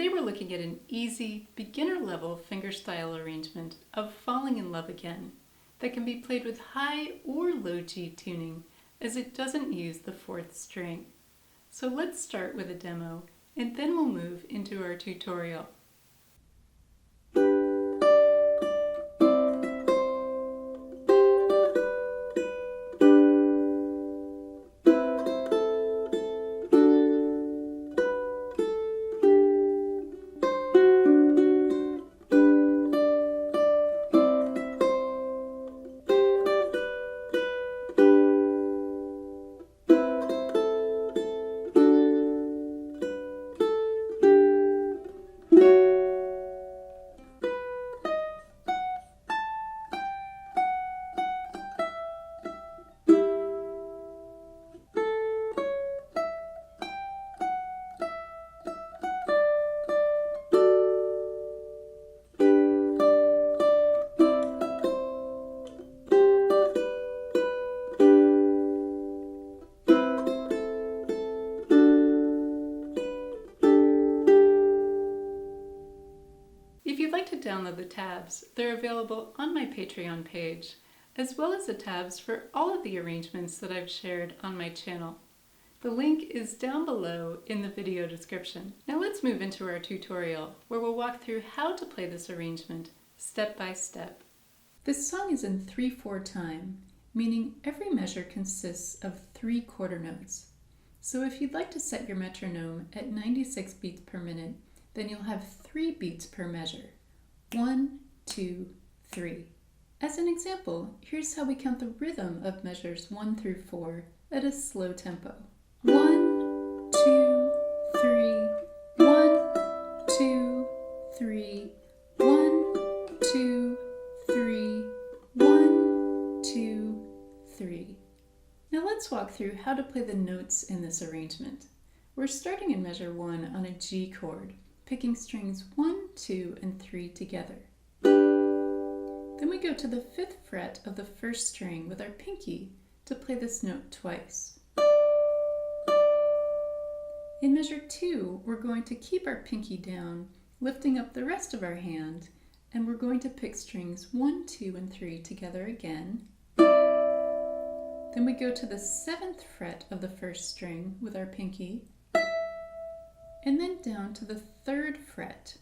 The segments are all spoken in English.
Today we're looking at an easy, beginner-level fingerstyle arrangement of Falling in Love Again that can be played with high or low G tuning, as it doesn't use the fourth string. So let's start with a demo, and then we'll move into our tutorial. If you'd like to download the tabs, they're available on my Patreon page, as well as the tabs for all of the arrangements that I've shared on my channel. The link is down below in the video description. Now let's move into our tutorial, where we'll walk through how to play this arrangement step by step. This song is in 3/4 time, meaning every measure consists of 3 quarter notes. So if you'd like to set your metronome at 96 beats per minute, then you'll have 3 beats per measure. 1, 2, 3. As an example, here's how we count the rhythm of measures 1 through 4 at a slow tempo. 1, 2, 3, 1, 2, 3, 1, 2, 3, 1, 2, 3. Now let's walk through how to play the notes in this arrangement. We're starting in measure 1 on a G chord, picking strings 1, 2, and 3 together. Then we go to the 5th fret of the 1st string with our pinky to play this note twice. In measure 2, we're going to keep our pinky down, lifting up the rest of our hand, and we're going to pick strings 1, 2, and 3 together again. Then we go to the 7th fret of the 1st string with our pinky, and then down to the 3rd fret.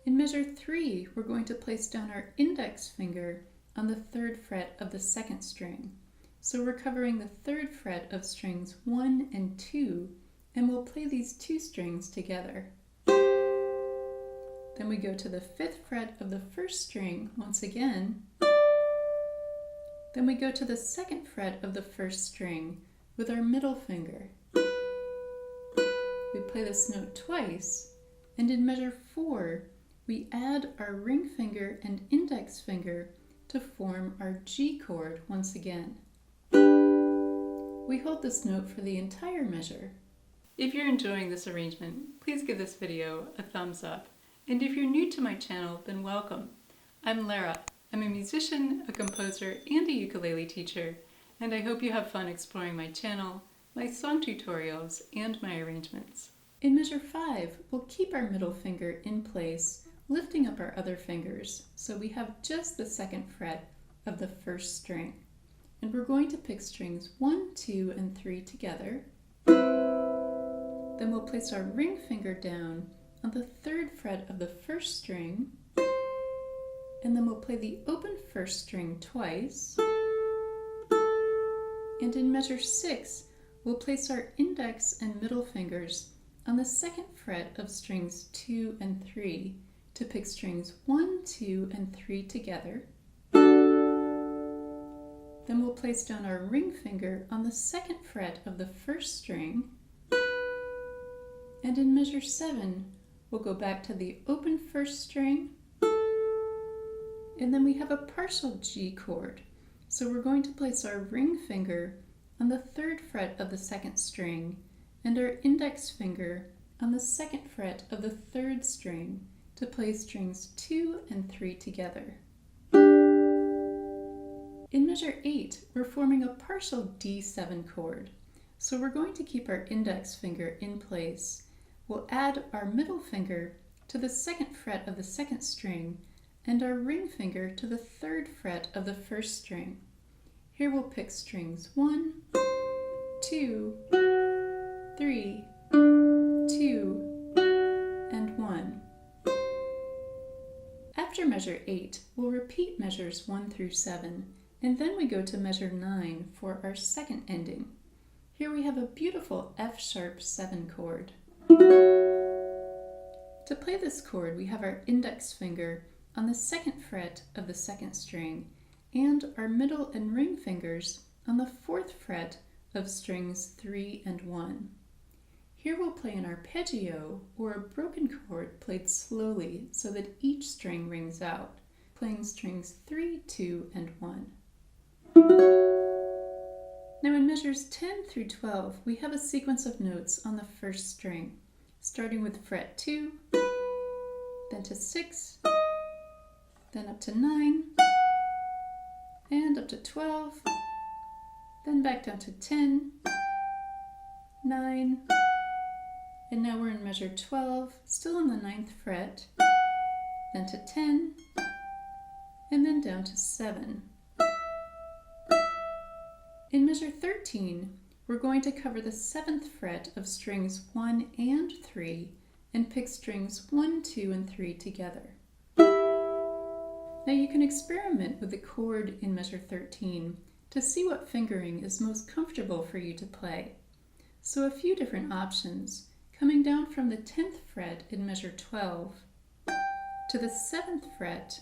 In measure 3, we're going to place down our index finger on the 3rd fret of the 2nd string. So we're covering the 3rd fret of strings 1 and 2, and we'll play these 2 strings together. Then we go to the 5th fret of the 1st string once again. Then we go to the 2nd fret of the 1st string with our middle finger. We play this note twice, and in measure 4, we add our ring finger and index finger to form our G chord once again. We hold this note for the entire measure. If you're enjoying this arrangement, please give this video a thumbs up. And if you're new to my channel, then welcome. I'm Lara. I'm a musician, a composer, and a ukulele teacher, and I hope you have fun exploring my channel, my song tutorials, and my arrangements. In measure 5, we'll keep our middle finger in place, lifting up our other fingers, so we have just the 2nd fret of the 1st string. And we're going to pick strings 1, 2, and 3 together. Then we'll place our ring finger down on the 3rd fret of the 1st string, and then we'll play the open 1st string twice. And in measure 6, we'll place our index and middle fingers on the 2nd fret of strings 2 and 3 to pick strings 1, 2, and 3 together. Then we'll place down our ring finger on the 2nd fret of the 1st string. And in measure 7, we'll go back to the open 1st string. And then we have a partial G chord. So we're going to place our ring finger on the 3rd fret of the 2nd string and our index finger on the 2nd fret of the 3rd string to play strings 2 and 3 together. In measure 8, we're forming a partial D7 chord. So we're going to keep our index finger in place. We'll add our middle finger to the 2nd fret of the 2nd string and our ring finger to the 3rd fret of the 1st string. Here we'll pick strings 1, 2, 3, 2, and 1. After measure 8, we'll repeat measures 1 through 7, and then we go to measure 9 for our 2nd ending. Here we have a beautiful F-sharp 7 chord. To play this chord, we have our index finger on the 2nd fret of the 2nd string and our middle and ring fingers on the 4th fret of strings 3 and 1. Here we'll play an arpeggio, or a broken chord played slowly so that each string rings out, playing strings 3, 2, and 1. Now in measures 10 through 12, we have a sequence of notes on the 1st string, starting with fret 2, then to 6, then up to 9, and up to 12, then back down to 10, 9, and now we're in measure 12, still on the 9th fret, then to 10, and then down to 7. In measure 13, we're going to cover the 7th fret of strings 1 and 3 and pick strings 1, 2, and 3 together. Now you can experiment with the chord in measure 13 to see what fingering is most comfortable for you to play. So a few different options. Coming down from the 10th fret in measure 12 to the 7th fret,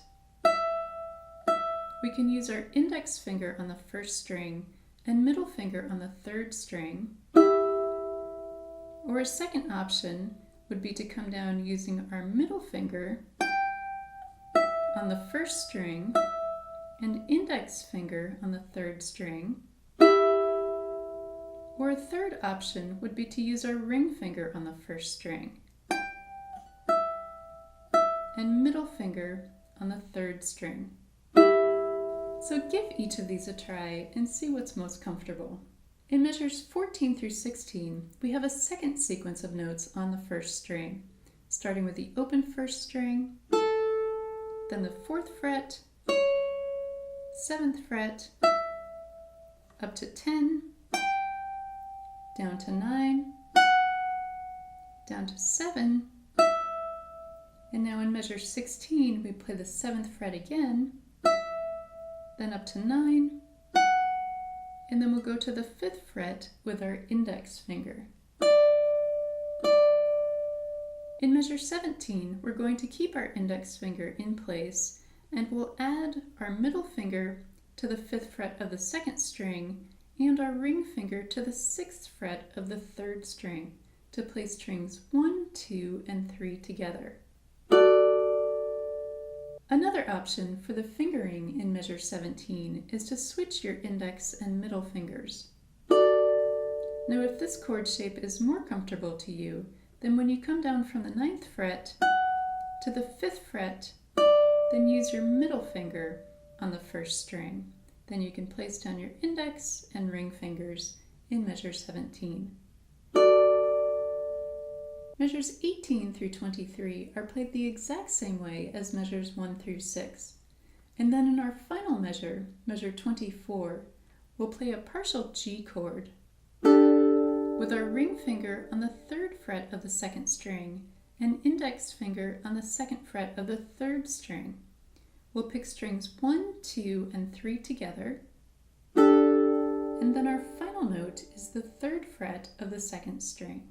we can use our index finger on the 1st string and middle finger on the 3rd string. Or a second option would be to come down using our middle finger on the 1st string and index finger on the 3rd string. Or a third option would be to use our ring finger on the 1st string and middle finger on the 3rd string. So give each of these a try and see what's most comfortable. In measures 14 through 16, we have a second sequence of notes on the 1st string, starting with the open 1st string, then the 4th fret, 7th fret, up to 10, down to 9, down to 7, and now in measure 16 we play the 7th fret again, then up to 9, and then we'll go to the 5th fret with our index finger. In measure 17, we're going to keep our index finger in place, and we'll add our middle finger to the 5th fret of the 2nd string and our ring finger to the 6th fret of the 3rd string to play strings 1, 2, and 3 together. Another option for the fingering in measure 17 is to switch your index and middle fingers. Now if this chord shape is more comfortable to you, then when you come down from the 9th fret to the 5th fret, then use your middle finger on the 1st string. Then you can place down your index and ring fingers in measure 17. Measures 18 through 23 are played the exact same way as measures 1 through 6. And then in our final measure, measure 24, we'll play a partial G chord with our ring finger on the 3rd fret of the 2nd string and index finger on the 2nd fret of the 3rd string. We'll pick strings 1, 2, and 3 together, and then our final note is the 3rd fret of the 2nd string.